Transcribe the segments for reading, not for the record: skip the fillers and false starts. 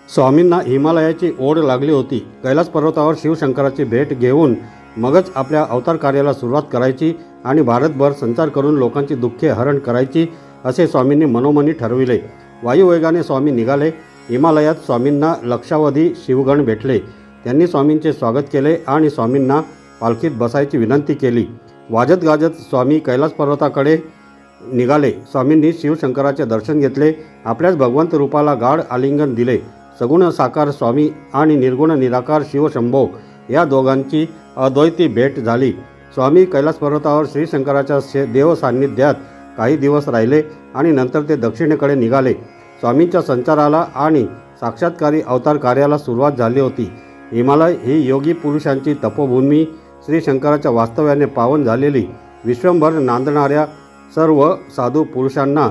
स्वामींना हिमालयाची ओढ लागली होती. कैलास पर्वतावर शिवशंकराची भेट घेऊन मगच आपल्या अवतार कार्याला सुरुवात करायची आणि भारतभर संचार करून लोकांची दुःखे हरण करायची असे स्वामींनी मनोमनी ठरविले. वायुवेगाने स्वामी निघाले. हिमालयात स्वामींना लक्षावधी शिवगण भेटले. त्यांनी स्वामींचे स्वागत केले आणि स्वामींना पालखीत बसायची विनंती केली. वाजत गाजत स्वामी कैलास पर्वताकडे निघाले. स्वामींनी शिवशंकराचे दर्शन घेतले. आपल्याच भगवंत रूपाला गाढ आलिंगन दिले. सगुण साकार स्वामी आणि निर्गुण निराकार शिवशंभो या दोघांची अद्वैती भेट झाली. स्वामी कैलास पर्वतावर श्रीशंकराच्या देव सान्निध्यात काही दिवस राहिले आणि नंतर ते दक्षिणेकडे निघाले. स्वामींच्या संचाराला आणि साक्षात्कारी अवतार कार्याला सुरुवात झाली होती. हिमालय ही योगी पुरुषांची तपोभूमी, श्रीशंकराच्या वास्तव्याने पावन झालेली, विश्वंभर नांदणाऱ्या सर्व साधू पुरुषांना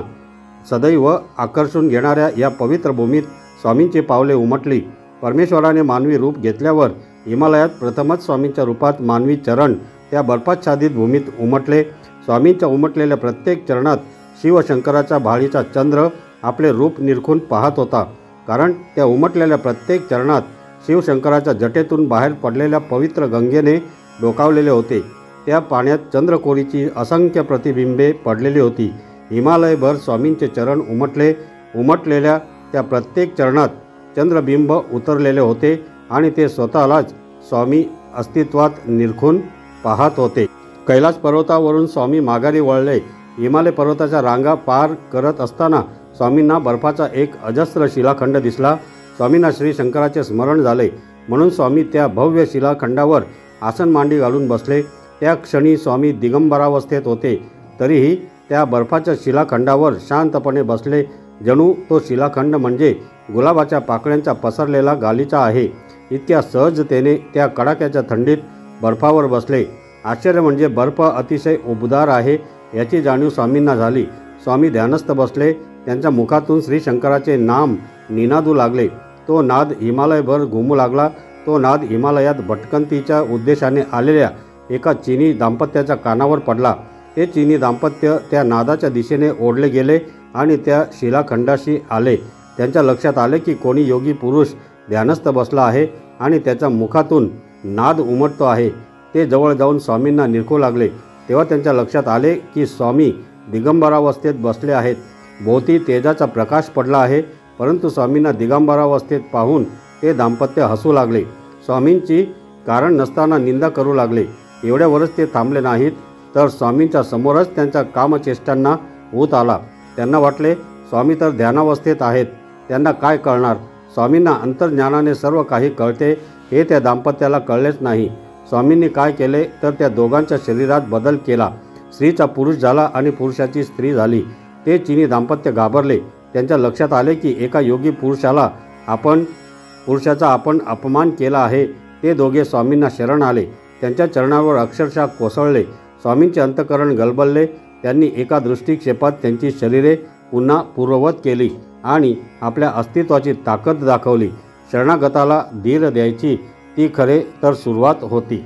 सदैव आकर्षून घेणाऱ्या या पवित्र भूमीत स्वामींची पावले उमटली. परमेश्वराने मानवी रूप घेतल्यावर हिमालयात प्रथमच स्वामींच्या रूपात मानवी चरण त्या बर्फाच्छादित भूमीत उमटले. स्वामींच्या उमटलेल्या प्रत्येक चरणात शिवशंकराच्या भाळीचा चंद्र आपले रूप निरखून पाहत होता. कारण त्या उमटलेल्या प्रत्येक चरणात शिवशंकराच्या जटेतून बाहेर पडलेल्या पवित्र गंगेने डोकावलेले होते. त्या पाण्यात चंद्रकोरीची असंख्य प्रतिबिंबे पडलेली होती. हिमालयभर स्वामींचे चरण उमटले. उमटलेल्या त्या प्रत्येक चरणात चंद्रबिंब उतरलेले होते आणि ते स्वतःलाच स्वामी अस्तित्वात निरखून पाहत होते. कैलास पर्वतावरून स्वामी माघारी वळले. हिमालय पर्वताच्या रांगा पार करत असताना स्वामींना बर्फाचा एक अजस्र शिलाखंड दिसला. स्वामींना श्रीशंकराचे स्मरण झाले म्हणून स्वामी त्या भव्य शिलाखंडावर आसन मांडी घालून बसले. त्या क्षणी स्वामी दिगंबरावस्थेत होते. तरीही त्या बर्फाच्या शिलाखंडावर शांतपणे बसले. जणू तो शिलाखंड म्हणजे गुलाबाच्या पाकळ्यांचा पसरलेला गालिचा आहे. इतक्या सहजतेने त्या कडाक्याच्या थंडीत बर्फावर बसले. आश्चर्य म्हणजे बर्फ अतिशय उबदार आहे याची जाणीव स्वामींना झाली. स्वामी ध्यानस्थ बसले. त्यांच्या मुखातून श्रीशंकराचे नाम निनादू लागले. तो नाद हिमालयभर घुमू लागला. तो नाद हिमालयात भटकंतीच्या उद्देशाने आलेल्या एका चीनी दाम्पत्याच्या कानावर पडला. ते चीनी दाम्पत्य त्या नादाच्या दिशेने ओढले गेले आणि त्या शिलाखंडाशी आले. त्यांच्या लक्षात आले की कोणी योगी पुरुष ध्यानस्थ बसला आहे आणि त्याच्या मुखातून नाद उमटतो आहे. ते जवळ जाऊन स्वामींना निरखू लागले. तेव्हा त्यांच्या लक्षात आले की स्वामी दिगंबरावस्थेत बसले आहेत. भोवती तेजाचा प्रकाश पडला आहे. परंतु स्वामींना दिगंबरावस्थेत पाहून ते दाम्पत्य हसू लागले. स्वामींची कारण नसताना निंदा करू लागले. एवढ्यावरच ते थांबले नाहीत तर स्वामींच्या समोरच त्यांच्या कामचेष्टांना ऊत आला. त्यांना वाटले स्वामी तर ध्यानावस्थेत आहेत, त्यांना काय कळणार. स्वामींना अंतर्ज्ञानाने सर्व काही कळते हे त्या दाम्पत्याला कळलेच नाही. स्वामींनी काय केले तर त्या दोघांच्या शरीरात बदल केला. स्त्रीचा पुरुष झाला आणि पुरुषाची स्त्री झाली. ते चीनी दाम्पत्य घाबरले. त्यांच्या लक्षात आले की एका योगी पुरुषाचा आपण अपमान केला आहे. ते दोघे स्वामींना शरण आले. त्यांच्या चरणावर अक्षरशः कोसळले. स्वामींचे अंतःकरण गलबलले. त्यांनी एका दृष्टिक्षेपात त्यांची शरीरे पुन्हा पूर्ववत केली आणि आपल्या अस्तित्वाची ताकद दाखवली. शरणागताला धीर द्यायची ती खरे तर सुरुवात होती.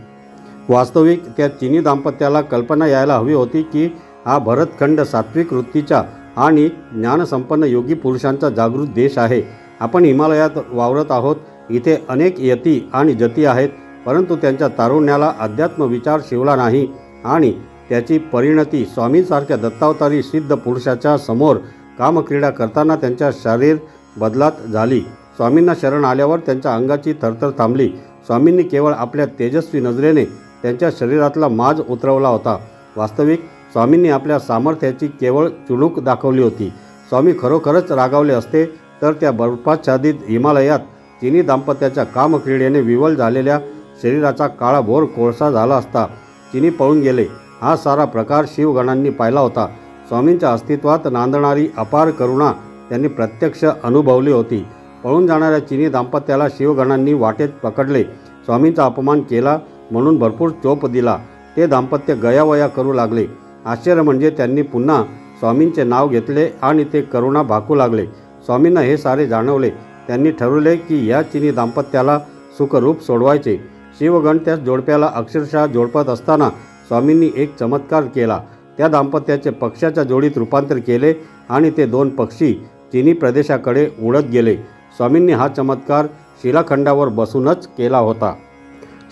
वास्तविक त्या चीनी दाम्पत्याला कल्पना यायला हवी होती की हा भरतखंड सात्विक वृत्तीच्या आणि ज्ञानसंपन्न योगी पुरुषांचा जागृत देश आहे. आपण हिमालयात वावरत आहोत. इथे अनेक यती आणि जती आहेत. परंतु त्यांच्या तारुण्याला अध्यात्म विचार शिवला नाही आणि त्याची परिणती स्वामींसारख्या दत्तावतारी सिद्ध पुरुषाच्या समोर कामक्रीडा करताना त्यांच्या शरीर बदलात झाली. स्वामींना शरण आल्यावर त्यांच्या अंगाची थरथर थांबली. स्वामींनी केवळ आपल्या तेजस्वी नजरेने त्यांच्या शरीरातला माज उतरवला होता. वास्तविक स्वामींनी आपल्या सामर्थ्याची केवळ चुणूक दाखवली होती. स्वामी खरोखरच रागावले असते तर त्या बर्फाच्छादित हिमालयात चीनी दाम्पत्याच्या कामक्रीडेने विवल झालेल्या शरीराचा काळाभोर कोळसा झाला असता. चीनी पळून गेले. हा सारा प्रकार शिवगणांनी पाहिला होता. स्वामींच्या अस्तित्वात नांदणारी अपार करुणा त्यांनी प्रत्यक्ष अनुभवली होती. पळून जाणाऱ्या चीनी दाम्पत्याला शिवगणांनी वाटेत पकडले. स्वामींचा अपमान केला म्हणून भरपूर चोप दिला. ते दाम्पत्य गयावया करू लागले. आश्चर्य म्हणजे त्यांनी पुन्हा स्वामींचे नाव घेतले आणि ते करुणा भाकू लागले. स्वामींना हे सारे जाणवले. त्यांनी ठरवले की या चीनी दाम्पत्याला सुखरूप सोडवायचे. शिवगण त्या जोडप्याला अक्षरशः जोडपत असताना स्वामींनी एक चमत्कार केला. त्या दाम्पत्याचे पक्ष्याच्या जोडीत रूपांतर केले आणि ते दोन पक्षी चीनी प्रदेशाकडे उडत गेले. स्वामींनी हा चमत्कार शिलाखंडावर बसूनच केला होता.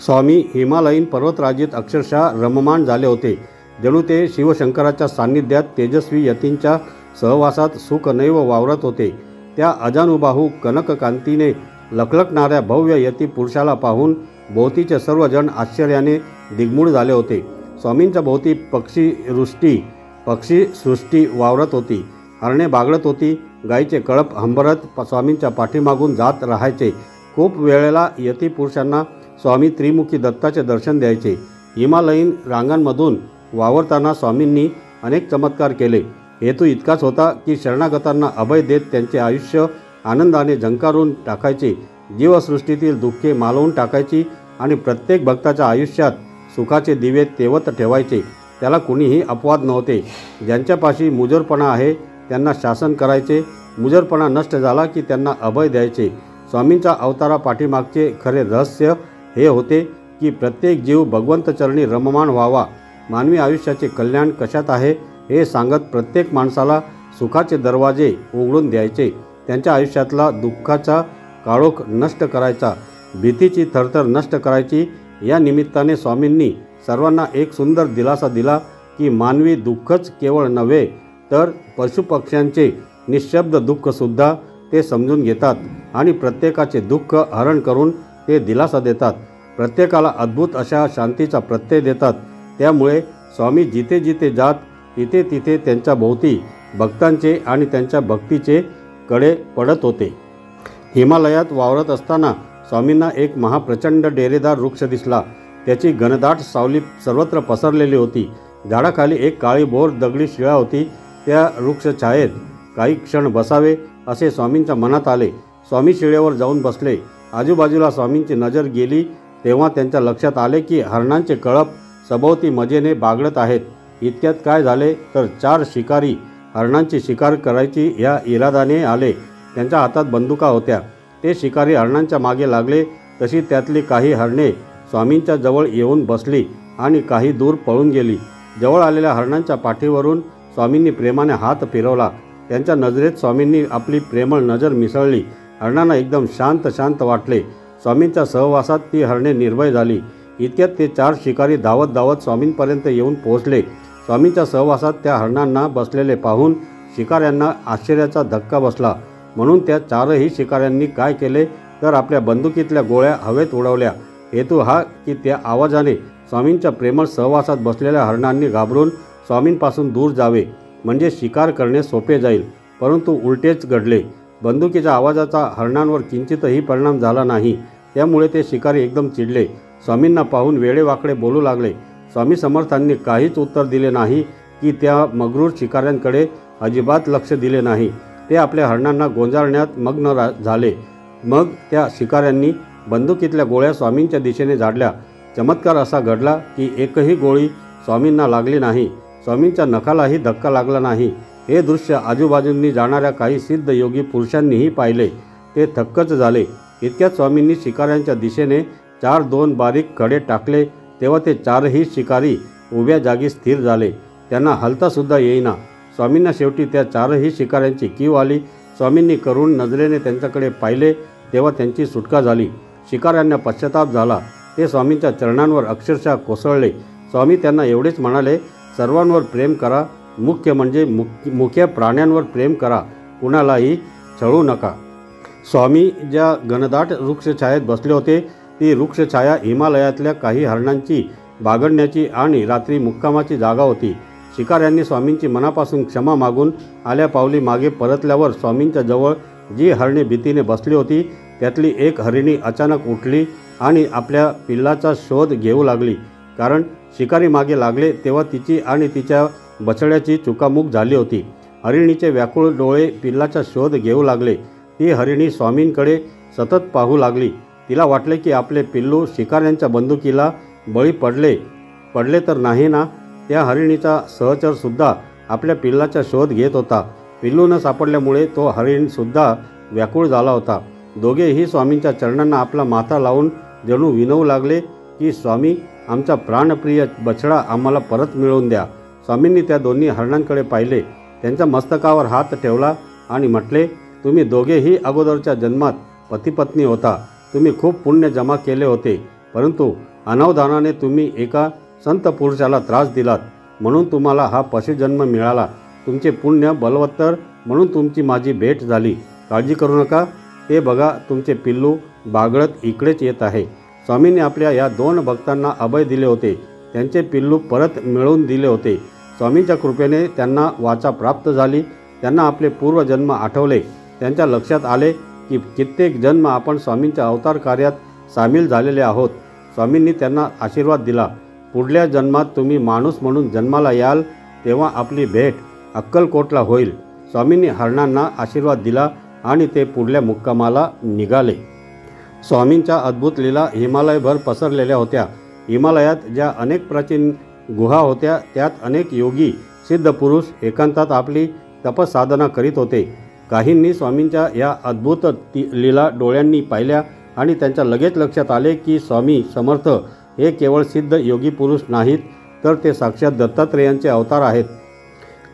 स्वामी हिमालयीन पर्वतराजीत अक्षरशः रममाण झाले होते. जणू ते शिवशंकराच्या सान्निध्यात तेजस्वी यतींच्या सहवासात सुखनैव वावरत होते. त्या अजानुबाहू कनककांतीने लखलखणाऱ्या भव्य यती पुरुषाला पाहून भोवतीचे सर्वजण आश्चर्याने दिग्मूढ झाले होते. स्वामींच्या भोवती पक्षीसृष्टी वावरत होती. हरणे बागडत होती. गायीचे कळप हंबरत स्वामींच्या पाठीमागून जात राहायचे. खूप वेळेला यती पुरुषांना स्वामी त्रिमुखी दत्ताचे दर्शन द्यायचे. हिमालयीन रांगांमधून वावरताना स्वामींनी अनेक चमत्कार केले. हेतू इतकाच होता की शरणागतांना अभय देत त्यांचे आयुष्य आनंदाने झंकारून टाकायचे, जीवसृष्टीतील दुःखे मालवून टाकायची आणि प्रत्येक भक्ताच्या आयुष्यात सुखाचे दिवे तेवत ठेवायचे. त्याला कुणीही अपवाद नव्हते. ज्यांच्यापाशी मुजरपणा आहे त्यांना शासन करायचे. मुजरपणा नष्ट झाला की त्यांना अभय द्यायचे. स्वामींच्या अवतारा पाठीमागचे खरे रहस्य हे होते की प्रत्येक जीव भगवंतचरणी रममाण व्हावा. मानवी आयुष्याचे कल्याण कशात आहे हे सांगत प्रत्येक माणसाला सुखाचे दरवाजे उघडून द्यायचे. त्यांच्या आयुष्यातला दुःखाचा काळोख नष्ट करायचा, भीतीची थरथर नष्ट करायची. या निमित्ताने स्वामींनी सर्वांना एक सुंदर दिलासा दिला की मानवी दुःखच केवळ नव्हे तर पशुपक्ष्यांचे निःशब्द दुःखसुद्धा ते समजून घेतात आणि प्रत्येकाचे दुःख हरण करून ते दिलासा देतात. प्रत्येकाला अद्भुत अशा शांतीचा प्रत्यय देतात. त्यामुळे स्वामी जिथे जिथे जात तिथे तिथे त्यांच्या भोवती भक्तांचे आणि त्यांच्या भक्तीचे कडे पडत होते. हिमालयात वावरत असताना स्वामींना एक महाप्रचंड डेरेदार वृक्ष दिसला. त्याची घनदाट सावली सर्वत्र पसरलेली होती. झाडाखाली एक काळीभोर दगडी शिळा होती. त्या वृक्ष छायेत काही क्षण बसावे असे स्वामींच्या मनात आले. स्वामी शिळेवर जाऊन बसले. आजूबाजूला स्वामींची नजर गेली तेव्हा त्यांच्या लक्षात आले की हरणांचे कळप सभोवती मजेने बागडत आहेत. इतक्यात काय झाले तर 4 शिकारी हरणांची शिकार करायची या इरादाने आले. त्यांच्या हातात बंदुका होत्या. ते शिकारी हरणांच्या मागे लागले तशी त्यातली काही हरणे स्वामींच्या जवळ येऊन बसली आणि काही दूर पळून गेली. जवळ आलेल्या हरणांच्या पाठीवरून स्वामींनी प्रेमाने हात फिरवला. त्यांच्या नजरेत स्वामींनी आपली प्रेमळ नजर मिसळली. हरणांना एकदम शांत शांत वाटले. स्वामींच्या सहवासात ती हरणे निर्भय झाली. इतक्यात ते 4 शिकारी धावत धावत स्वामींपर्यंत येऊन पोहोचले. स्वामींच्या सहवासात त्या हरणांना बसलेले पाहून शिकाऱ्यांना आश्चर्याचा धक्का बसला. म्हणून त्या 4ही शिकाऱ्यांनी काय केले तर आपल्या बंदुकीतल्या गोळ्या हवेत उडवल्या. हेतू हा की त्या आवाजाने स्वामींच्या प्रेमळ सहवासात बसलेल्या हरणांनी घाबरून स्वामींपासून दूर जावे, म्हणजे शिकार करणे सोपे जाईल. परंतु उलटेच घडले. बंदुकीच्या आवाजाचा हरणांवर किंचितही परिणाम झाला नाही. त्यामुळे ते शिकारी एकदम चिडले. स्वामींना पाहून वेडेवाकडे बोलू लागले. स्वामी समर्थांनी काहीच उत्तर दिले नाही की त्या मग्रूर शिकाऱ्यांकडे अजिबात लक्ष दिले नाही. ते आपल्या हरणांना गोंजारण्यात मग्न झाले. मग त्या शिकाऱ्यांनी बंदुकीतल्या गोळ्या स्वामींच्या दिशेने झाडल्या. चमत्कार असा घडला की एकही गोळी स्वामींना लागली नाही. स्वामींच्या नखालाही धक्का लागला नाही. हे दृश्य आजूबाजूंनी जाणाऱ्या काही सिद्ध योगी पुरुषांनीही पाहिले. ते थक्कच झाले. इतक्यात स्वामींनी शिकाऱ्यांच्या दिशेने 4 बारीक खडे टाकले. तेव्हा ते 4ही शिकारी उभ्या जागी स्थिर झाले. त्यांना हलतासुद्धा येईना. स्वामींना शेवटी त्या 4ही शिकाऱ्यांची कीव आली. स्वामींनी करुण नजरेने त्यांच्याकडे पाहिले तेव्हा त्यांची सुटका झाली. शिकाऱ्यांना पश्चाताप झाला. ते स्वामींच्या चरणांवर अक्षरशः कोसळले. स्वामी त्यांना एवढेच म्हणाले, सर्वांवर प्रेम करा, मुख्य म्हणजे मुख्य प्राण्यांवर प्रेम करा, कुणालाही छळू नका. स्वामी ज्या घनदाट वृक्षछायेत बसले होते ती वृक्षछाया हिमालयातल्या काही हरणांची बागडण्याची आणि रात्री मुक्कामाची जागा होती. शिकाऱ्यांनी स्वामींची मनापासून क्षमा मागून आल्या पावली मागे परतल्यावर स्वामींच्या जवळ जी हरणे भीतीने बसली होती त्यातली एक हरिणी अचानक उठली आणि आपल्या पिल्लाचा शोध घेऊ लागली. कारण शिकारी मागे लागले तेव्हा तिची आणि तिच्या बछड्याची चुकामुक झाली होती. हरिणीचे व्याकुळ डोळे पिल्लाचा शोध घेऊ लागले. ती हरिणी स्वामींकडे सतत पाहू लागली. तिला वाटले की आपले पिल्लू शिकाऱ्यांच्या बंदुकीला बळी पडले तर नाही ना. त्या हरिणीचा सहचरसुद्धा आपल्या पिल्लाचा शोध घेत होता. पिल्लू न सापडल्यामुळे तो हरिणसुद्धा व्याकुळ झाला होता. दोघेही स्वामींच्या चरणांना आपला माथा लावून जणू विनवू लागले की स्वामी, आमचा प्राणप्रिय बछडा आम्हाला परत मिळवून द्या. स्वामींनी त्या दोन्ही हरणांकडे पाहिले. त्यांच्या मस्तकावर हात ठेवला आणि म्हटले, तुम्ही दोघेही अगोदरच्या जन्मात पतिपत्नी होता. तुम्ही खूप पुण्य जमा केले होते, परंतु अनावधानाने तुम्ही एका संत पुरुषाला त्रास दिलात, म्हणून तुम्हाला हा पशुजन्म मिळाला. तुमचे पुण्य बलवत्तर म्हणून तुमची माझी भेट झाली. काळजी करू नका. ते बघा, तुमचे पिल्लू बागडत इकडेच येत आहे. स्वामींनी आपल्या या 2 भक्तांना अभय दिले होते. त्यांचे पिल्लू परत मिळवून दिले होते. स्वामींच्या कृपेने त्यांना वाचा प्राप्त झाली. त्यांना आपले पूर्वजन्म आठवले. त्यांच्या लक्षात आले की कित्येक जन्म आपण स्वामींच्या अवतार कार्यात सामील झालेले आहोत. स्वामींनी त्यांना आशीर्वाद दिला, पुढल्या जन्मात तुम्ही माणूस म्हणून जन्माला याल, तेव्हा आपली भेट अक्कलकोटला होईल. स्वामींनी हरणांना आशीर्वाद दिला आणि ते पुढल्या मुक्कामाला निघाले. स्वामींच्या अद्भुत लीला हिमालयभर पसरलेल्या होत्या. हिमालयात ज्या अनेक प्राचीन गुहा होत्या, त्यात अनेक योगी सिद्ध पुरुष एकांतात आपली तपसाधना करीत होते. काहींनी स्वामींच्या या अद्भुत लीला डोळ्यांनी पाहिल्या आणि त्यांच्या लगेच लक्षात आले की स्वामी समर्थ हे केवळ सिद्ध योगी पुरुष नाहीत, तर ते साक्षात दत्तात्रेयांचे अवतार आहेत.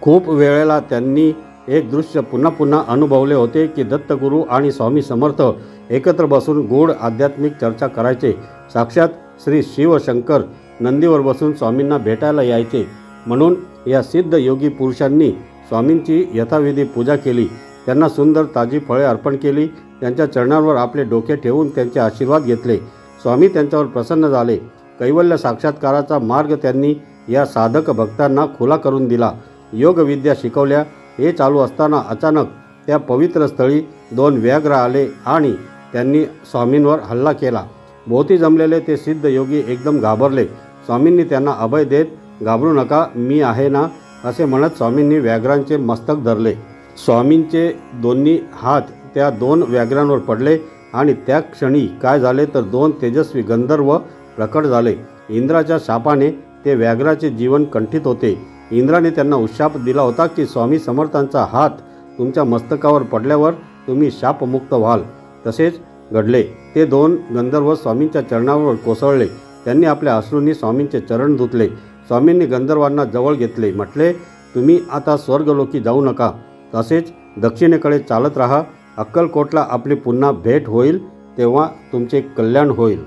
खूप वेळेला त्यांनी एक दृश्य पुन्हा पुन्हा अनुभवले होते की दत्तगुरू आणि स्वामी समर्थ एकत्र बसून गूढ आध्यात्मिक चर्चा करायचे. साक्षात श्री शिवशंकर नंदीवर बसून स्वामींना भेटायला यायचे. म्हणून या सिद्ध योगी पुरुषांनी स्वामींची यथाविधी पूजा केली. त्यांना सुंदर ताजी फळे अर्पण केली. त्यांच्या चरणांवर आपले डोके ठेवून त्यांचे आशीर्वाद घेतले. स्वामी त्यांच्यावर प्रसन्न झाले. कैवल्य साक्षात्काराचा मार्ग त्यांनी या साधक भक्तांना खुला करून दिला. योगविद्या शिकवल्या. हे चालू असताना अचानक त्या पवित्र स्थळी 2 व्याघ्र आले आणि त्यांनी स्वामींवर हल्ला केला. भोवती जमलेले ते सिद्ध योगी एकदम घाबरले. स्वामींनी त्यांना अभय देत, घाबरू नका, मी आहे ना, असे म्हणत स्वामींनी व्याघ्रांचे मस्तक धरले. स्वामींचे दोन्ही हात त्या 2 व्याघ्रांवर पडले आणि त्या क्षणी काय झाले तर 2 तेजस्वी गंधर्व प्रकट झाले. इंद्राच्या शापाने ते व्याघ्राचे जीवन कंठित होते. इंद्राने त्यांना उशाप दिला होता की स्वामी समर्थांचा हात तुमच्या मस्तकावर पडल्यावर तुम्ही शापमुक्त व्हाल. तसेच घडले. ते 2 गंधर्व स्वामींच्या चरणावर कोसळले. त्यांनी आपल्या अश्रूंनी स्वामींचे चरण धुतले. स्वामींनी गंधर्वांना जवळ घेतले. म्हटले, तुम्ही आता स्वर्गलोकी जाऊ नका, तसेच दक्षिणेकडे चालत राहा. अक्कलकोटला आपली पुन्हा भेट होईल, तेव्हा तुमचे कल्याण होईल.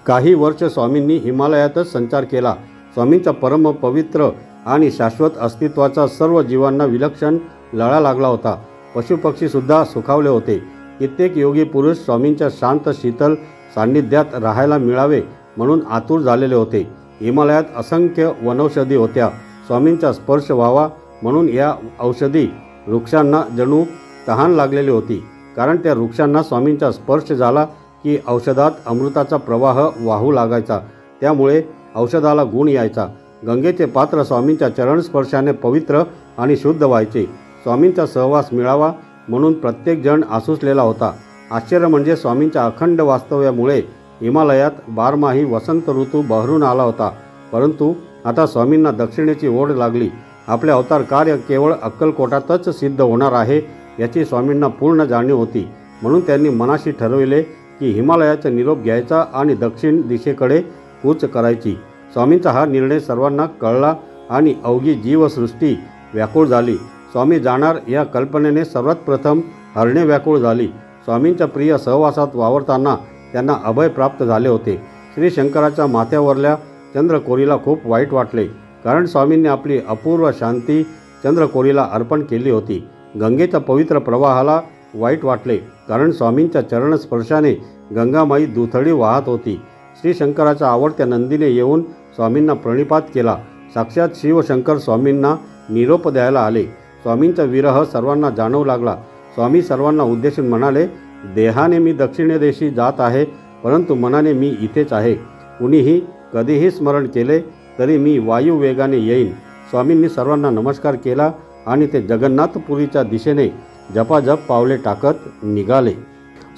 काही वर्ष स्वामींनी हिमालयातच संचार केला. स्वामींचा परम पवित्र आणि शाश्वत अस्तित्वाचा सर्व जीवांना विलक्षण लळा लागला होता. पशुपक्षीसुद्धा सुखावले होते. कित्येक योगी पुरुष स्वामींच्या शांत शीतल सान्निध्यात राहायला मिळावे म्हणून आतुर झालेले होते. हिमालयात असंख्य वनौषधी होत्या. स्वामींचा स्पर्श व्हावा म्हणून या औषधी वृक्षांना जणू तहान लागलेली होती. कारण त्या वृक्षांना स्वामींचा स्पर्श झाला की औषधात अमृताचा प्रवाह वाहू लागायचा. त्यामुळे औषधाला गुण यायचा. गंगेचे पात्र स्वामींच्या चरणस्पर्शाने पवित्र आणि शुद्ध व्हायचे. स्वामींचा सहवास मिळावा म्हणून प्रत्येकजण आसुसलेला होता. आश्चर्य म्हणजे स्वामींच्या अखंड वास्तव्यामुळे हिमालयात बारमाही वसंत ऋतू बहरून आला होता. परंतु आता स्वामींना दक्षिणेची ओढ लागली. आपले अवतार कार्य केवळ अक्कलकोटातच सिद्ध होणार आहे याची स्वामींना पूर्ण जाणीव होती. म्हणून त्यांनी मनाशी ठरविले की हिमालयाचा निरोप घ्यायचा आणि दक्षिण दिशेकडे कूच करायची. स्वामींचा हा निर्णय सर्वांना कळला आणि अवघी जीवसृष्टी व्याकुळ झाली. स्वामी जाणार या कल्पनेने सर्वात प्रथम हरणे व्याकुळ झाली. स्वामींच्या प्रिय सहवासात वावरताना त्यांना अभय प्राप्त झाले होते. श्री शंकराच्या माथ्यावरल्या चंद्रकोरीला खूप वाईट वाटले, कारण स्वामींनी आपली अपूर्व शांती चंद्रकोरीला अर्पण केली होती. गंगेच्या पवित्र प्रवाहाला वाईट वाटले, कारण स्वामींच्या चरणस्पर्शाने गंगामाई दुथडी वाहत होती. श्री शंकराच्या आवडत्या नंदीने येऊन स्वामींना प्रणिपात केला. साक्षात शिवशंकर स्वामींना निरोप द्यायला आले. स्वामींचा विरह सर्वांना जाणवू लागला. स्वामी सर्वांना उद्देशून म्हणाले, देहाने मी दक्षिणेदेशी जात आहे, परंतु मनाने मी इथेच आहे. कुणीही कधीही स्मरण केले तरी मी वायू वेगाने येईन. स्वामींनी सर्वांना नमस्कार केला आणि ते जगन्नाथपुरीच्या दिशेने जपाजप पावले टाकत निघाले.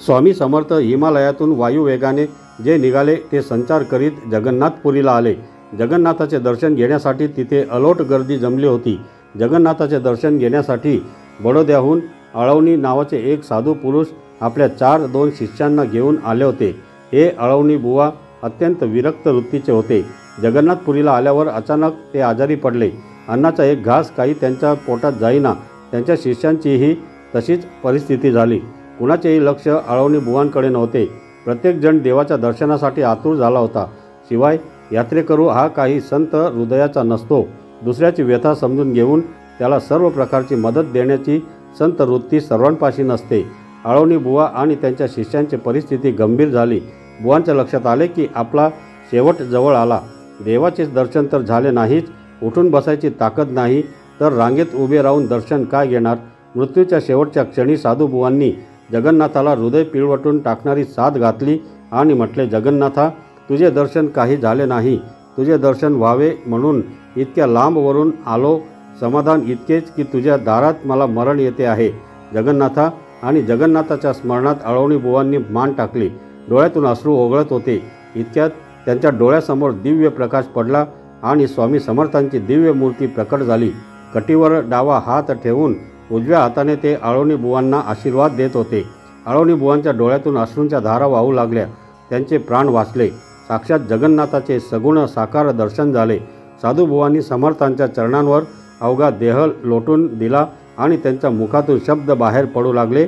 स्वामी समर्थ हिमालयातून वायुवेगाने जे निघाले ते संचार करीत जगन्नाथपुरीला आले. जगन्नाथाचे दर्शन घेण्यासाठी तिथे अलोट गर्दी जमली होती. जगन्नाथाचे दर्शन घेण्यासाठी बडोद्याहून अळवणी नावाचे एक साधू पुरुष आपल्या 4 शिष्यांना घेऊन आले होते. हे अळवणी बुवा अत्यंत विरक्त वृत्तीचे होते. जगन्नाथपुरीला आल्यावर अचानक ते आजारी पडले. अन्नाचा एक घास काही त्यांच्या पोटात जाईना. त्यांच्या शिष्यांचीही तशीच परिस्थिती झाली. कुणाचेही लक्ष आळवणी बुवांकडे नव्हते. प्रत्येकजण देवाच्या दर्शनासाठी आतुर झाला होता. शिवाय यात्रेकरू हा काही संत हृदयाचा नसतो. दुसऱ्याची व्यथा समजून घेऊन त्याला सर्व प्रकारची मदत देण्याची संत वृत्ती सर्वांपाशी नसते. आळवणी बुवा आणि त्यांच्या शिष्यांची परिस्थिती गंभीर झाली. बुवांच्या लक्षात आले की आपला शेवट जवळ आला. देवाचे दर्शन तर झाले नाहीच, उठून बसायची ताकद नाही, तर रांगेत उभे राहून दर्शन काय घेणार. मृत्यूच्या शेवटच्या क्षणी साधूबुवांनी जगन्नाथाला हृदय पिळवटून टाकणारी साथ घातली आणि म्हटले, जगन्नाथा, तुझे दर्शन काही झाले नाही. तुझे दर्शन व्हावे म्हणून इतक्या लांबवरून आलो. समाधान इतकेच की तुझ्या दारात मला मरण येते आहे जगन्नाथा. आणि जगन्नाथाच्या स्मरणात आळवणी बुवांनी मान टाकली. डोळ्यातून अश्रू ओघळत होते. इतक्यात त्यांच्या डोळ्यासमोर दिव्य प्रकाश पडला आणि स्वामी समर्थांची दिव्य मूर्ती प्रकट झाली. कटीवर डावा हात ठेवून उजव्या हाताने ते आळवणी बुवांना आशीर्वाद देत होते. आळवणी बुवांच्या डोळ्यातून अश्रूंच्या धारा वाहू लागल्या. त्यांचे प्राण वाचले. साक्षात जगन्नाथाचे सगुण साकार दर्शन झाले. साधूबुवांनी समर्थांच्या चरणांवर अवघा देह लोटून दिला आणि त्यांच्या मुखातून शब्द बाहेर पडू लागले,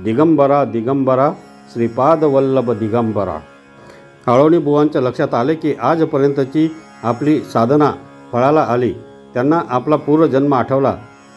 दिगंबरा दिगंबरा, श्रीपाद वल्लभ दिगंबरा. आळवणी बुवांच्या लक्षात आले की आजपर्यंतची आपली साधना फळाला आली. त्यांना आपला पूर्वजन्म आठवला.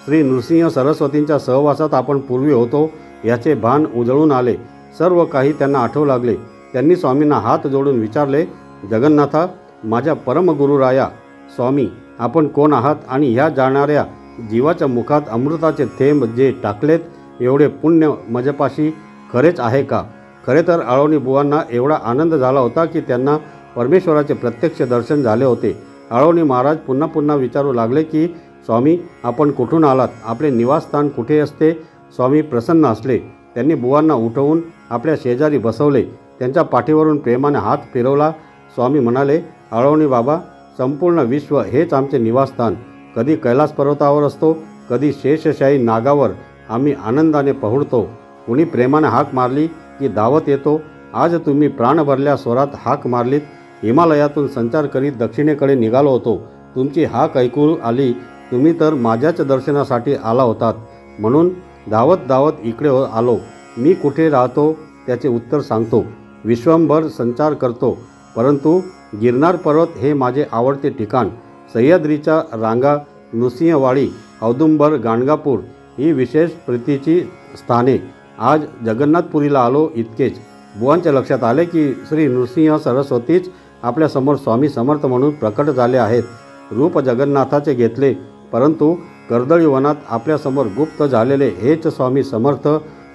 श्री नृसिंह सरस्वतींच्या सहवासात आपण पूर्वी होतो याचे भान उजळून आले. सर्व काही त्यांना आठवू लागले. त्यांनी स्वामींना हात जोडून विचारले, जगन्नाथा, माझ्या परमगुरुराया, स्वामी, आपण कोण आहात आणि ह्या जाणाऱ्या जीवाच्या मुखात अमृताचे थेंब जे टाकलेत एवढे पुण्य माझ्यापाशी खरेच आहे का. खरे तर आळवणी बुवांना एवढा आनंद झाला होता की त्यांना परमेश्वराचे प्रत्यक्ष दर्शन झाले होते. आळवणी महाराज पुन्हा पुन्हा विचारू लागले की, स्वामी, आपण कुठून आलात, आपले निवासस्थान कुठे असते. स्वामी प्रसन्न असले. त्यांनी बुवांना उठवून आपल्या शेजारी बसवले. त्यांच्या पाठीवरून प्रेमाने हात फिरवला. स्वामी म्हणाले, आळवणी बाबा, संपूर्ण विश्व हेच आमचे निवासस्थान. कधी कैलास पर्वतावर असतो, कधी शेषशाही नागावर आम्ही आनंदाने पहुडतो. कुणी प्रेमाने हाक मारली की धावत येतो. आज तुम्ही प्राण भरल्या स्वरात हाक मारलीत. हिमालयातून संचार करीत दक्षिणेकडे निघालो होतो. तुमची हाक ऐकू आली. तुम्ही तर माझ्याच दर्शनासाठी आला होतात म्हणून धावत धावत इकडे आलो. मी कुठे राहतो त्याचे उत्तर सांगतो. विश्वंभर संचार करतो, परंतु गिरनार पर्वत हे माझे आवडते ठिकाण. सह्याद्रीच्या रांगा, नृसिंहवाडी, औदुंबर, गाणगापूर ही विशेष प्रीतीची स्थाने. आज जगन्नाथपुरीला आलो इतकेच. बुवांच्या लक्षात आले की श्री नृसिंह सरस्वतीच आपल्यासमोर स्वामी समर्थ म्हणून प्रकट झाले आहेत. रूप जगन्नाथाचे घेतले, परंतु कर्दळी वनात आपल्यासमोर गुप्त झालेले हेच स्वामी समर्थ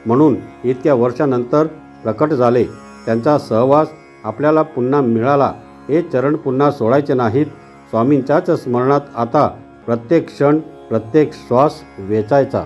म्हणून इतक्या वर्षानंतर प्रकट झाले. त्यांचा सहवास आपल्याला पुन्हा मिळाला. हे चरण पुन्हा सोडायचे नाहीत. स्वामींच्याच स्मरणात आता प्रत्येक क्षण, प्रत्येक श्वास वेचायचा.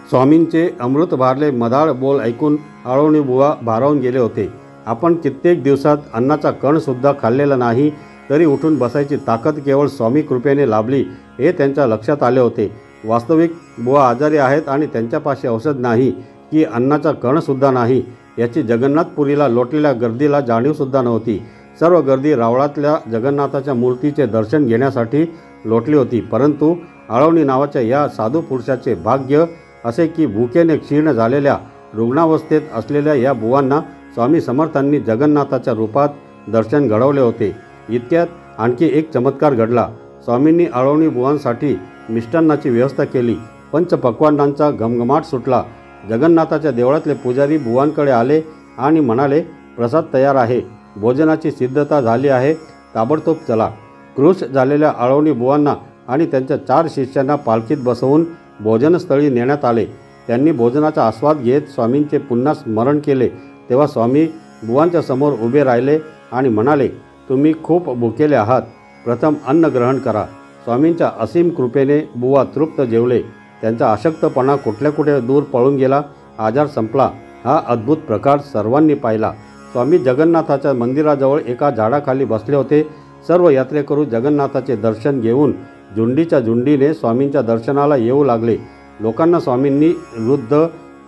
स्वामींचे अमृत भारले मधाळ बोल ऐकून आळवणी बुवा भारावून गेले होते. आपण कित्येक दिवसात अन्नाचा कणसुद्धा खाल्लेला नाही, तरी उठून बसायची ताकद केवळ स्वामी कृपेने लाभली हे त्यांच्या लक्षात आले होते. वास्तविक बुवा आजारी आहेत आणि त्यांच्यापाशी औषध नाही की अन्नाचा कणसुद्धा नाही याची जगन्नाथपुरीला लोटलेल्या गर्दीला जाणीवसुद्धा नव्हती. सर्व गर्दी रावळातल्या जगन्नाथाच्या मूर्तीचे दर्शन घेण्यासाठी लोटली होती. परंतु आळवणी नावाच्या या साधू पुरुषाचे भाग्य असे की भुकेने क्षीर्ण झालेल्या रुग्णावस्थेत असलेल्या या बुवांना स्वामी समर्थांनी जगन्नाथाच्या रूपात दर्शन घडवले होते. इतक्यात आणखी एक चमत्कार घडला. स्वामींनी आळवणी बुवांसाठी मिष्टान्नाची व्यवस्था केली. पंचपक्वान्नांचा घमघमाट सुटला. जगन्नाथाच्या देवळातले पुजारी बुवांकडे आले आणि म्हणाले, प्रसाद तयार आहे, भोजनाची सिद्धता झाली आहे, ताबडतोब चला. कृश झालेल्या आळवणी बुवांना आणि त्यांच्या 4 शिष्यांना पालखीत बसवून भोजनस्थळी नेण्यात आले. त्यांनी भोजनाचा आस्वाद घेत स्वामींचे पुन्हा स्मरण केले. तेव्हा स्वामी बुवांच्या समोर उभे राहिले आणि म्हणाले, तुम्ही खूप भुकेले आहात, प्रथम अन्न ग्रहण करा. स्वामींच्या असीम कृपेने बुवा तृप्त जेवले. त्यांचा अशक्तपणा कुठल्या कुठे दूर पळून गेला. आजार संपला. हा अद्भुत प्रकार सर्वांनी पाहिला. स्वामी जगन्नाथाच्या मंदिराजवळ एका झाडाखाली बसले होते. सर्व यात्रेकरू जगन्नाथाचे दर्शन घेऊन झुंडीच्या झुंडीने स्वामींच्या दर्शनाला येऊ लागले. लोकांना स्वामींनी वृद्ध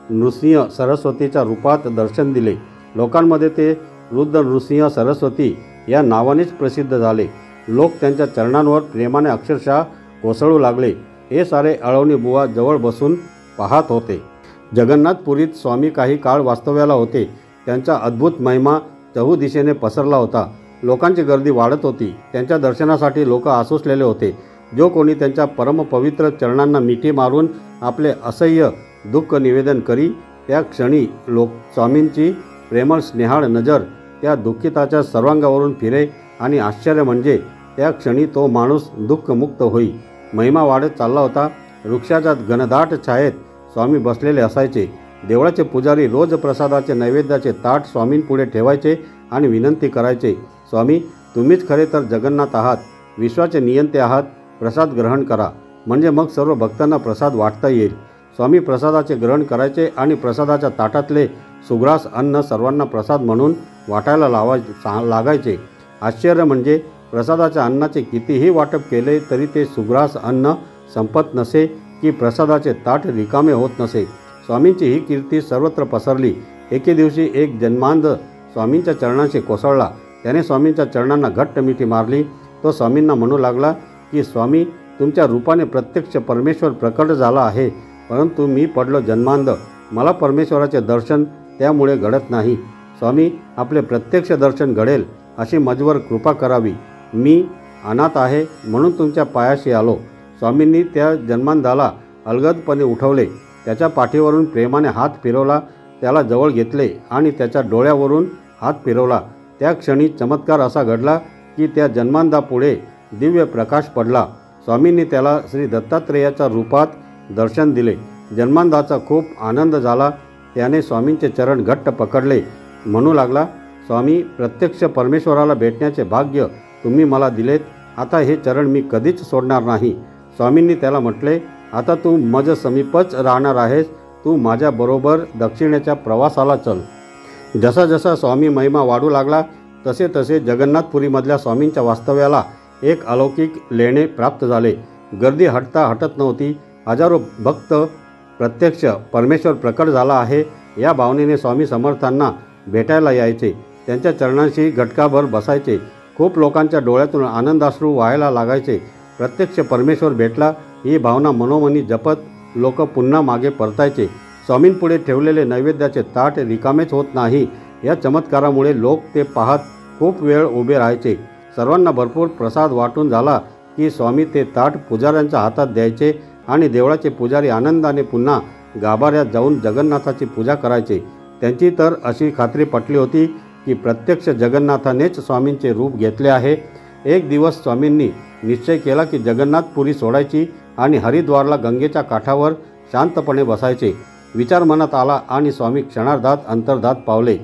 नृसिंह सरस्वतीच्या रूपात दर्शन दिले. लोकांमध्ये ते वृद्ध नृसिंह सरस्वती या नावानेच प्रसिद्ध झाले. लोक त्यांच्या चरणांवर प्रेमाने अक्षरशः कोसळू लागले. हे सारे आळवणी बुवा जवळ बसून पाहत होते. जगन्नाथपुरीत स्वामी काही काळ वास्तव्याला होते. त्यांचा अद्भुत महिमा चहू दिशेने पसरला होता. लोकांची गर्दी वाढत होती. त्यांच्या दर्शनासाठी लोक आसुसलेले होते. जो कोणी त्यांच्या परमपवित्र चरणांना मिठी मारून आपले असह्य दुःख निवेदन करी, त्या क्षणी स्वामींची प्रेमळ स्नेहाळ नजर त्या दुःखिताच्या सर्वांगावरून फिरे आणि आश्चर्य म्हणजे त्या क्षणी तो माणूस दुःखमुक्त होई. महिमा वाढत चालला होता. वृक्षाच्या घनदाट छायेत स्वामी बसलेले असायचे. देवळाचे पुजारी रोज प्रसादाचे नैवेद्याचे ताट स्वामींपुढे ठेवायचे आणि विनंती करायचे, स्वामी, तुम्हीच खरे तर जगन्नाथ आहात, विश्वाचे नियंते आहात, प्रसाद ग्रहण करा, म्हणजे मग सर्व भक्तांना प्रसाद वाटता येईल. स्वामी प्रसादाचे ग्रहण करायचे आणि प्रसादाच्या ताटातले सुग्रास अन्न सर्वांना प्रसाद म्हणून वाटायला लागायचे. आश्चर्य म्हणजे प्रसादाच्या अन्नाचे कितीही वाटप केले तरी ते सुग्रास अन्न संपत नसे की प्रसादाचे ताट रिकामे होत नसे. स्वामींची ही कीर्ती सर्वत्र पसरली. एके दिवशी एक जन्मांध स्वामींच्या चरणांशी कोसळला. त्याने स्वामींच्या चरणांना घट्ट मिठी मारली. तो स्वामींना म्हणू लागला की स्वामी, तुमच्या रूपाने प्रत्यक्ष परमेश्वर प्रकट झाला आहे, परंतु मी पडलो जन्मांध. मला परमेश्वराचे दर्शन त्यामुळे घडत नाही. स्वामी, आपले प्रत्यक्ष दर्शन घडेल अशी माझ्यावर कृपा करावी. मी अनाथ आहे म्हणून तुमच्या पायाशी आलो. स्वामींनी त्या जन्मांधाला अलगदपणे उठवले. त्याच्या पाठीवरून प्रेमाने हात फिरवला, त्याला जवळ घेतले आणि त्याच्या डोळ्यावरून हात फिरवला. त्या क्षणी चमत्कार असा घडला की त्या जन्मांधापुढे दिव्य प्रकाश पडला. स्वामींनी त्याला श्री दत्तात्रेयाच्या रूपात दर्शन दिले. जन्मांधाचा खूप आनंद झाला. त्याने स्वामींचे चरण घट्ट पकडले. म्हणू लागला, स्वामी, प्रत्यक्ष परमेश्वराला भेटण्याचे भाग्य तुम्ही मला दिलेत. आता हे चरण मी कधीच सोडणार नाही. स्वामींनी त्याला म्हटले, आता तू मज समीपच राहणार आहेस. तू माझ्याबरोबर दक्षिणेच्या प्रवासाला चल. जसा जसा स्वामी महिमा वाढू लागला तसे तसे जगन्नाथपुरीमधल्या स्वामींच्या वास्तव्याला एक अलौकिक लेणे प्राप्त झाले. गर्दी हटता हटत नव्हती. हजारो भक्त प्रत्यक्ष परमेश्वर प्रकट झाला आहे या भावनेने स्वामी समर्थांना भेटायला यायचे. त्यांच्या चरणांशी घटकाभर बसायचे. खूप लोकांच्या डोळ्यातून आनंदाश्रू वाहायला लागायचे. प्रत्यक्ष परमेश्वर भेटला ही भावना मनोमनी जपत लोक पुन्हा मागे परतायचे. स्वामींपुढे ठेवलेले नैवेद्याचे ताट रिकामेच होत नाही या चमत्कारामुळे लोक ते पाहत खूप वेळ उभे राहायचे. सर्वांना भरपूर प्रसाद वाटून झाला की स्वामी ते ताट पुजाऱ्यांच्या हातात द्यायचे आणि देवळाचे पुजारी आनंदाने पुन्हा गाभाऱ्यात जाऊन जगन्नाथाची पूजा करायचे. त्यांची तर अशी खात्री पटली होती की प्रत्यक्ष जगन्नाथानेच स्वामींचे रूप घेतले आहे. एक दिवस स्वामींनी निश्चय केला की जगन्नाथपुरी सोडायची आणि हरिद्वारला गंगेच्या काठावर शांतपणे बसायचे. विचार मनात आला आणि स्वामी क्षणार्धात अंतर्धात पावले.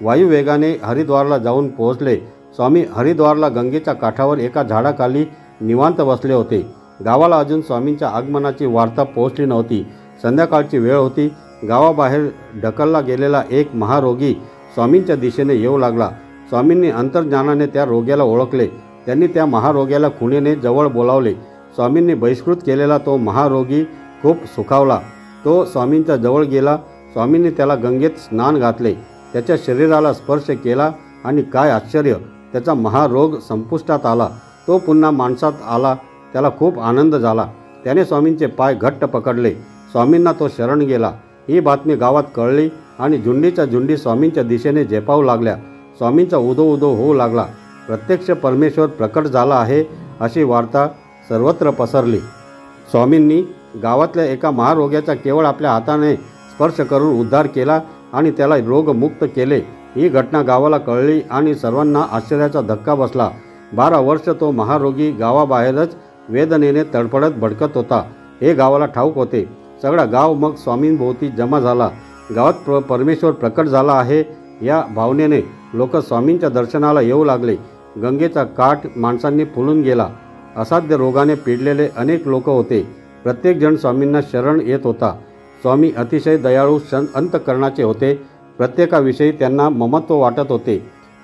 वायुवेगाने हरिद्वारला जाऊन पोहोचले. स्वामी हरिद्वारला गंगेच्या काठावर एका झाडाखाली निवांत बसले होते. गावाला अजून स्वामींच्या आगमनाची वार्ता पोहोचली नव्हती. संध्याकाळची वेळ होती. गावाबाहेर ढकलला गेलेला एक महारोगी स्वामींच्या दिशेने येऊ लागला. स्वामींनी अंतर्ज्ञानाने त्या रोग्याला ओळखले. त्यांनी त्या महारोग्याला खुणेने जवळ बोलावले. स्वामींनी बहिष्कृत केलेला तो महारोगी खूप सुखावला. तो स्वामींच्या जवळ गेला. स्वामींनी त्याला गंगेत स्नान घातले. त्याच्या शरीराला स्पर्श केला आणि काय आश्चर्य, त्याचा महारोग संपुष्टात आला. तो पुन्हा माणसात आला. त्याला खूप आनंद झाला. त्याने स्वामींचे पाय घट्ट पकडले. स्वामींना तो शरण गेला. ही बातमी गावात कळली आणि झुंडीच्या झुंडी स्वामींच्या दिशेने झेपावू लागल्या. स्वामींचा उदो उदो होऊ लागला. प्रत्यक्ष परमेश्वर प्रकट झाला आहे अशी वार्ता सर्वत्र पसरली. स्वामींनी गावातल्या एका महारोग्याचा केवळ आपल्या हाताने स्पर्श करून उद्धार केला आणि त्याला रोगमुक्त केले. ही घटना गावाला कळली आणि सर्वांना आश्चर्याचा धक्का बसला. 12 वर्ष तो महारोगी गावाबाहेरच वेदनेने तडफडत भडकत होता हे गावाला ठाऊक होते. सगळा गाव मग स्वामींभोवती जमा झाला. गावात परमेश्वर प्रकट झाला आहे या भावनेने लोक स्वामींच्या दर्शनाला येऊ लागले. गंगेचा काठ माणसांनी फुलून गेला. असाध्य रोगाने पिडलेले अनेक लोक होते. प्रत्येकजण स्वामींना शरण येत होता. स्वामी अतिशय दयाळू अंतःकरणाचे होते. प्रत्येकाविषयी त्यांना ममत्व वाटत होते.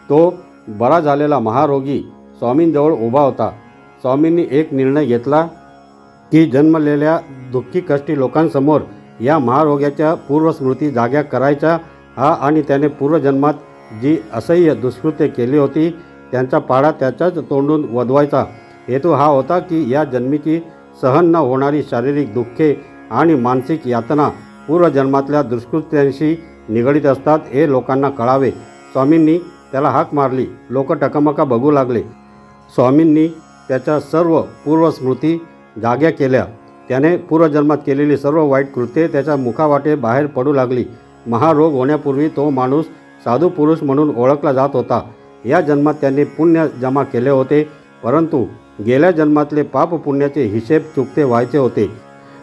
तो बरा झालेला महारोगी स्वामींजवळ उभा होता. स्वामींनी एक निर्णय घेतला की जन्मलेल्या दुःखी कष्टी लोकांसमोर या महारोग्याच्या पूर्वस्मृती जाग्या करायच्या आणि त्याने पूर्वजन्मात जी असह्य दुष्कृत्ये केली होती त्यांचा पाडा त्याच्याच तोंडून वदवायचा. हेतू हा होता की या जन्मीची सहन न होणारी शारीरिक दुःखे आणि मानसिक यातना पूर्वजन्मातल्या दुष्कृत्यांशी निगडीत असतात हे लोकांना कळावे. स्वामींनी त्याला हाक मारली. लोक टकमका बघू लागले. स्वामींनी त्याच्या सर्व पूर्वस्मृती जाग्या केल्या. त्याने पूर्वजन्मात केलेली सर्व वाईट कृत्ये त्याच्या मुखावाटे बाहेर पडू लागली. महारोग होण्यापूर्वी तो माणूस साधू पुरुष म्हणून ओळखला जात होता. या जन्मात त्यांनी पुण्य जमा केले होते, परंतु गेल्या जन्मातले पाप पुण्याचे हिशेब चुकते व्हायचे होते.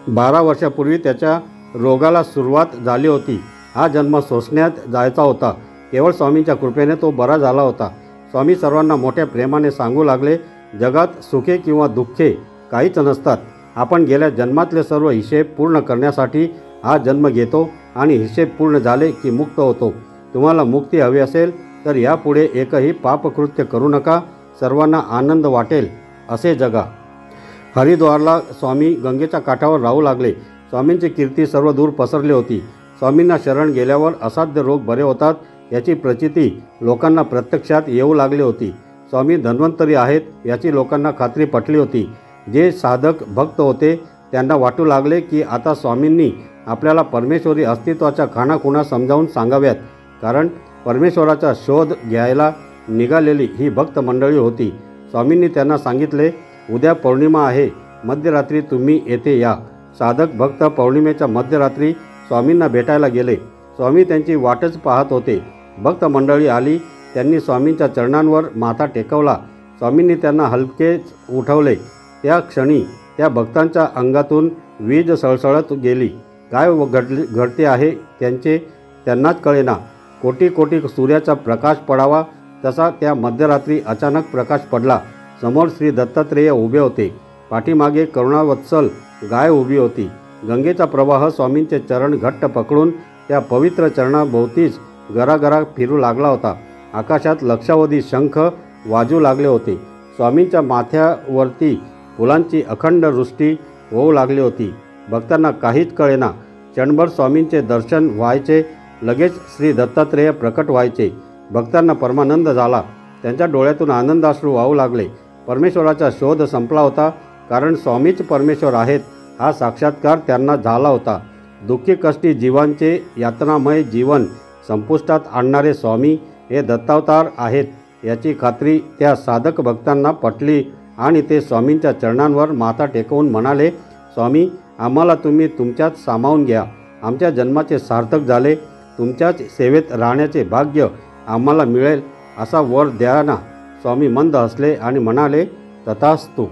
12 वर्षापूर्वी त्याच्या रोगाला सुरुवात झाली होती. हा जन्म सोसण्यात जायचा होता. केवळ स्वामींच्या कृपेने तो बरा झाला होता. स्वामी सर्वांना मोठ्या प्रेमाने सांगू लागले, जगात सुखे किंवा दुःखे काहीच नसतात. आपण गेल्या जन्मातले सर्व हिशेब पूर्ण करण्यासाठी हा जन्म घेतो आणि हिशेब पूर्ण झाले की मुक्त होतो. तुम्हाला मुक्ती हवी असेल तर यापुढे एकही पापकृत्य करू नका. सर्वांना आनंद वाटेल असे जगा. हरिद्वारला स्वामी गंगेच्या काठावर राहू लागले. स्वामींची कीर्ती सर्व दूर पसरली होती. स्वामींना शरण गेल्यावर असाध्य रोग बरे होतात याची प्रचिती लोकांना प्रत्यक्षात येऊ लागली होती. स्वामी धन्वंतरी आहेत याची लोकांना खात्री पटली होती. जे साधक भक्त होते त्यांना वाटू लागले की आता स्वामींनी आपल्याला परमेश्वरी अस्तित्वाच्या खाणाखुणा समजावून सांगाव्यात, कारण परमेश्वराचा शोध घ्यायला निघालेली ही भक्त मंडळी होती. स्वामींनी त्यांना सांगितले, उद्या पौर्णिमा आहे, मध्यरात्री तुम्ही येथे या. साधक भक्त पौर्णिमेच्या मध्यरात्री स्वामींना भेटायला गेले. स्वामी त्यांची वाटच पाहत होते. भक्त मंडळी आली. त्यांनी स्वामींच्या चरणांवर माथा टेकवला. स्वामींनी त्यांना हलकेच उठवले. त्या क्षणी त्या भक्तांच्या अंगातून वीज सळसळत गेली. काय घडते आहे त्यांनाच कळेना. कोटी कोटी सूर्याचा प्रकाश पडावा तसा त्या मध्यरात्री अचानक प्रकाश पडला. समोर श्री दत्तात्रेय उभे होते. पाठीमागे करुणावत्सल गाय उभी होती. गंगेचा प्रवाह स्वामींचे चरण घट्ट पकडून त्या पवित्र चरणाभोवतीच गरागरा फिरू लागला होता. आकाशात लक्षावधी शंख वाजू लागले होते. स्वामींच्या माथ्यावरती फुलांची अखंड वृष्टी होऊ लागली होती. भक्तांना काहीच कळेना. क्षणभर स्वामींचे दर्शन व्हायचे, लगेच श्री दत्तात्रेय प्रकट व्हायचे. भक्तांना परमानंद झाला. त्यांच्या डोळ्यातून आनंदाश्रू वाहू लागले. परमेश्वराचा शोध संपला होता, कारण स्वामीच परमेश्वर आहेत हा साक्षात्कार त्यांना झाला होता. दुःखी कष्टी जीवांचे यातनामय जीवन संपुष्टात आणणारे स्वामी हे दत्तावतार आहेत याची खात्री त्या साधक भक्तांना पटली आणि ते स्वामींच्या चरणांवर माथा टेकवून म्हणाले, स्वामी, आम्हाला तुम्ही तुमच्यात सामावून घ्या. आमच्या जन्माचे सार्थक झाले. तुमच्याच सेवेत राहण्याचे भाग्य आम्हाला मिळेल असा वर द्या ना. स्वामी मंद हसले आणि म्हणाले, तथास्तु.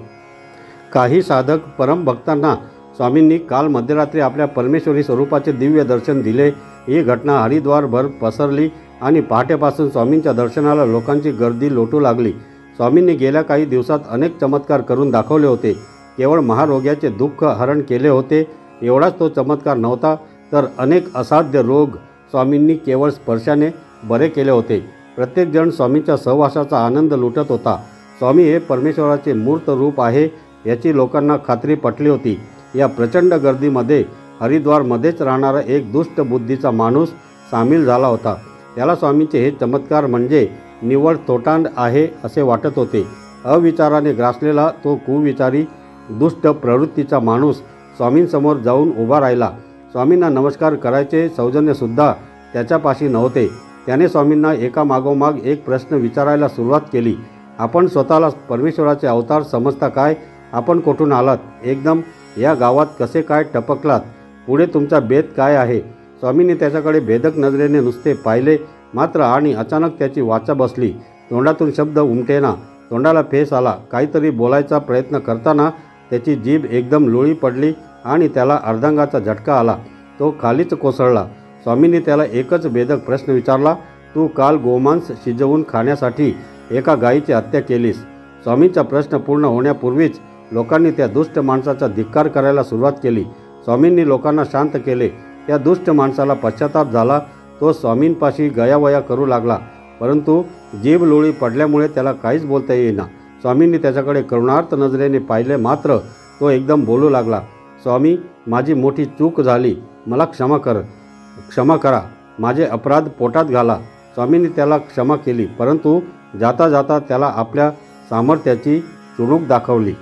काही साधक परमभक्तांना स्वामींनी काल मध्यरात्री आपल्या परमेश्वरी स्वरूपाचे दिव्य दर्शन दिले. ही घटना हरिद्वारभर पसरली आणि पहाटेपासून स्वामींच्या दर्शनाला लोकांची गर्दी लोटू लागली. स्वामींनी गेल्या काही दिवसात अनेक चमत्कार करून दाखवले होते. केवळ महारोग्याचे दुःख हरण केले होते एवढाच तो चमत्कार नव्हता, तर अनेक असाध्य रोग स्वामींनी केवळ स्पर्शाने बरे केले होते. प्रत्येकजण स्वामींच्या सहवासाचा आनंद लुटत होता. स्वामी हे परमेश्वराचे मूर्त रूप आहे याची लोकांना खात्री पटली होती. या प्रचंड गर्दीमध्ये हरिद्वारमध्येच राहणारा एक दुष्ट बुद्धीचा माणूस सामील झाला होता. त्याला स्वामींचे हे चमत्कार म्हणजे निव्वळ थोटांड आहे असे वाटत होते. अविचाराने ग्रासलेला तो कुविचारी दुष्ट प्रवृत्तीचा माणूस स्वामींसमोर जाऊन उभा राहिला. स्वामींना नमस्कार करायचे सौजन्यसुद्धा त्याच्यापाशी नव्हते. त्याने स्वामींना एका मागोमाग एक प्रश्न विचारायला सुरुवात केली. आपण स्वतःला परमेश्वराचे अवतार समजता काय? आपण कुठून आलात? एकदम या गावात कसे काय टपकलात? पुढे तुमचा बेत काय आहे? स्वामींनी त्याच्याकडे भेदक नजरेने नुसते पाहिले मात्र आणि अचानक त्याची वाचा बसली. तोंडातून शब्द उमटेना. तोंडाला फेस आला. काहीतरी बोलायचा प्रयत्न करताना त्याची जीभ एकदम लोळी पडली आणि त्याला अर्धांगाचा झटका आला. तो खालीच कोसळला. स्वामींनी त्याला एकच भेदक प्रश्न विचारला, तू काल गोमांस शिजवून खाण्यासाठी एका गायीची हत्या केलीस? स्वामींचा प्रश्न पूर्ण होण्यापूर्वीच लोकांनी त्या दुष्ट माणसाचा धिक्कार करायला सुरुवात केली. स्वामींनी लोकांना शांत केले. त्या दुष्ट माणसाला पश्चाताप झाला. तो स्वामींपाशी गयावया करू लागला, परंतु जीभ लोळी पडल्यामुळे त्याला काहीच बोलता येईना. स्वामींनी त्याच्याकडे करुणार्थ नजरेने पाहिले मात्र तो एकदम बोलू लागला, स्वामी, माझी मोठी चूक झाली. मला क्षमा करा. माझे अपराध पोटात घाला. स्वामींनी त्याला क्षमा केली, परंतु जाता जाता त्याला आपल्या सामर्थ्याची चुणूक दाखवली.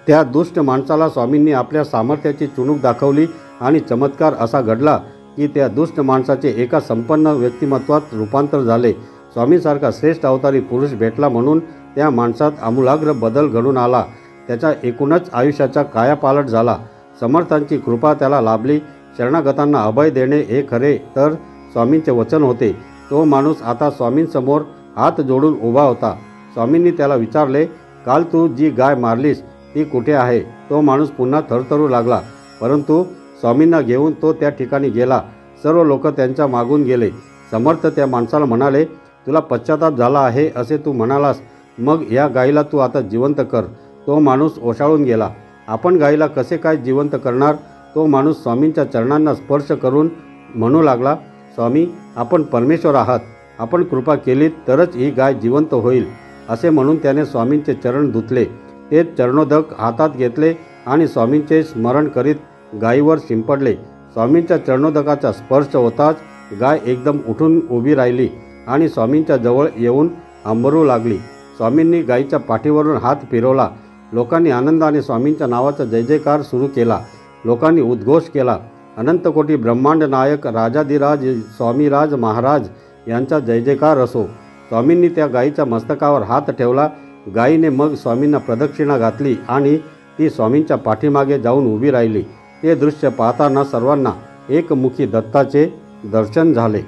त्या दुष्ट माणसाला स्वामींनी आपल्या सामर्थ्याची चुणूक दाखवली आणि चमत्कार असा घडला की त्या दुष्ट माणसाचे एका संपन्न व्यक्तिमत्वात रूपांतर झाले. स्वामींसारखा श्रेष्ठ अवतारी पुरुष भेटला म्हणून त्या माणसात आमूलाग्र बदल घडून आला. त्याच्या एकूणच आयुष्याचा कायापालट झाला. समर्थांची कृपा त्याला लाभली. शरणागतांना अभय देणे हे खरे तर स्वामींचे वचन होते. तो माणूस आता स्वामींसमोर हात जोडून उभा होता. स्वामींनी त्याला विचारले, काल तू जी गाय मारलीस ती कुठे आहे? तो माणूस पुन्हा थरथरू लागला, परंतु स्वामींना घेऊन तो त्या ठिकाणी गेला. सर्व लोक त्यांच्या मागून गेले. समर्थ त्या माणसाला म्हणाले, तुला पश्चाताप झाला आहे असे तू म्हणालास, मग या गायीला तू आता जिवंत कर. तो माणूस ओशाळून गेला. आपण गायीला कसे काय जिवंत करणार? तो माणूस स्वामींच्या चरणांना स्पर्श करून म्हणू लागला, स्वामी, आपण परमेश्वर आहात. आपण कृपा केलीत तरच ही गाय जिवंत होईल. असे म्हणून त्याने स्वामींचे चरण धुतले. ते चरणोदक हातात घेतले आणि स्वामींचे स्मरण करीत गायीवर शिंपडले. स्वामींच्या चरणोदकाचा स्पर्श होताच गाय एकदम उठून उभी राहिली आणि स्वामींच्या जवळ येऊन अंबरू लागली. स्वामींनी गायीच्या पाठीवरून हात फिरवला. लोकांनी आनंदाने स्वामींच्या नावाचा जय जयकार सुरू केला. लोकांनी उद्घोष केला, अनंतकोटी ब्रह्मांड नायक राजाधिराज स्वामीराज महाराज यांचा जय जयकार असो. स्वामींनी त्या गायीच्या मस्तकावर हात ठेवला. गायीने मग स्वामींना प्रदक्षिणा घातली आणि ती स्वामींच्या पाठीमागे जाऊन उभी राहिली. ते दृश्य पाहताना सर्वांना एकमुखी दत्ताचे दर्शन झाले.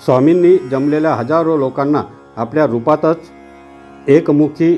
स्वामींनी जमलेल्या हजारो लोकांना आपल्या रूपातच एकमुखी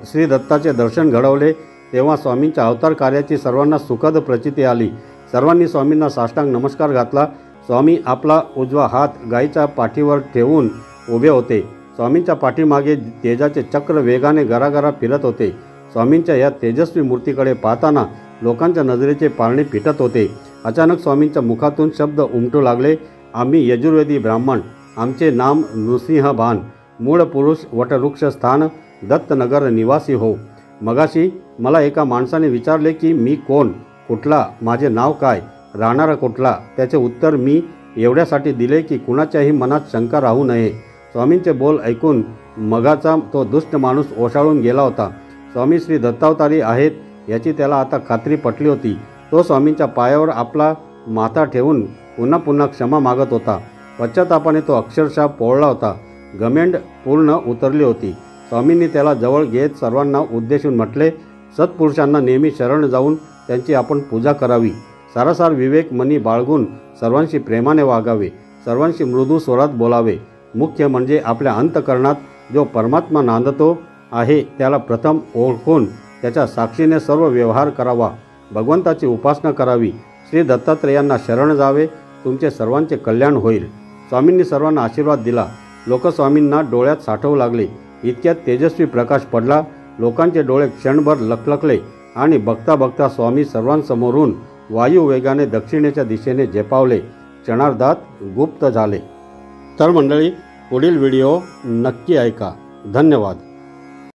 श्री दत्ताचे दर्शन घडवले. तेव्हा स्वामींच्या अवतार कार्याची सर्वांना सुखद प्रचिती आली. सर्वांनी स्वामींना साष्टांग नमस्कार घातला. स्वामी आपला उजवा हात गायीच्या पाठीवर ठेवून उभे होते. स्वामींच्या पाठीमागे तेजाचे चक्र वेगाने गरागरा फिरत होते. स्वामींच्या या तेजस्वी मूर्तीकडे पाहताना लोकांच्या नजरेचे पारणे फिटत होते. अचानक स्वामींच्या मुखातून शब्द उमटू लागले, आम्ही यजुर्वेदी ब्राह्मण, आमचे नाम नृसिंहबान, मूळ पुरुष, वटवृक्ष स्थान, दत्तनगर निवासी हो. मगाशी मला एका माणसाने विचारले की मी कोण, कुठला, माझे नाव काय, राहणारा कुठला. त्याचे उत्तर मी एवढ्यासाठी दिले की कुणाच्याही मनात शंका राहू नये. स्वामींचे बोल ऐकून मगाचा तो दुष्ट माणूस ओशाळून गेला होता. स्वामी श्री दत्तावतारी आहेत याची त्याला आता खात्री पटली होती. तो स्वामींच्या पायावर आपला माथा ठेवून पुन्हा पुन्हा क्षमा मागत होता. पश्चातापाने तो अक्षरशः पोळला होता. गमेंड पूर्ण उतरली होती. स्वामींनी त्याला जवळ घेत सर्वांना उद्देशून म्हटले, सत्पुरुषांना नेहमी शरण जाऊन त्यांची आपण पूजा करावी. सारासार विवेक मनी बाळगून सर्वांशी प्रेमाने वागावे. सर्वांशी मृदू स्वरात बोलावे. मुख्य म्हणजे आपल्या अंतःकरणात जो परमात्मा नांदतो आहे त्याला प्रथम ओळखून त्याच्या साक्षीने सर्व व्यवहार करावा. भगवंताची उपासना करावी. श्री दत्तात्रेयांना शरण जावे. तुमचे सर्वांचे कल्याण होईल. स्वामींनी सर्वांना आशीर्वाद दिला. लोक स्वामींना डोळ्यात साठवू लागले. इतक्यात तेजस्वी प्रकाश पडला. लोकांचे डोळे क्षणभर लखलखले आणि बघता बघता स्वामी सर्वांसमोरून वायुवेगाने दक्षिणेच्या दिशेने झेपावले. क्षणार्धात गुप्त झाले. तर मंडळी, पुढील व्हिडिओ नक्की ऐका. धन्यवाद.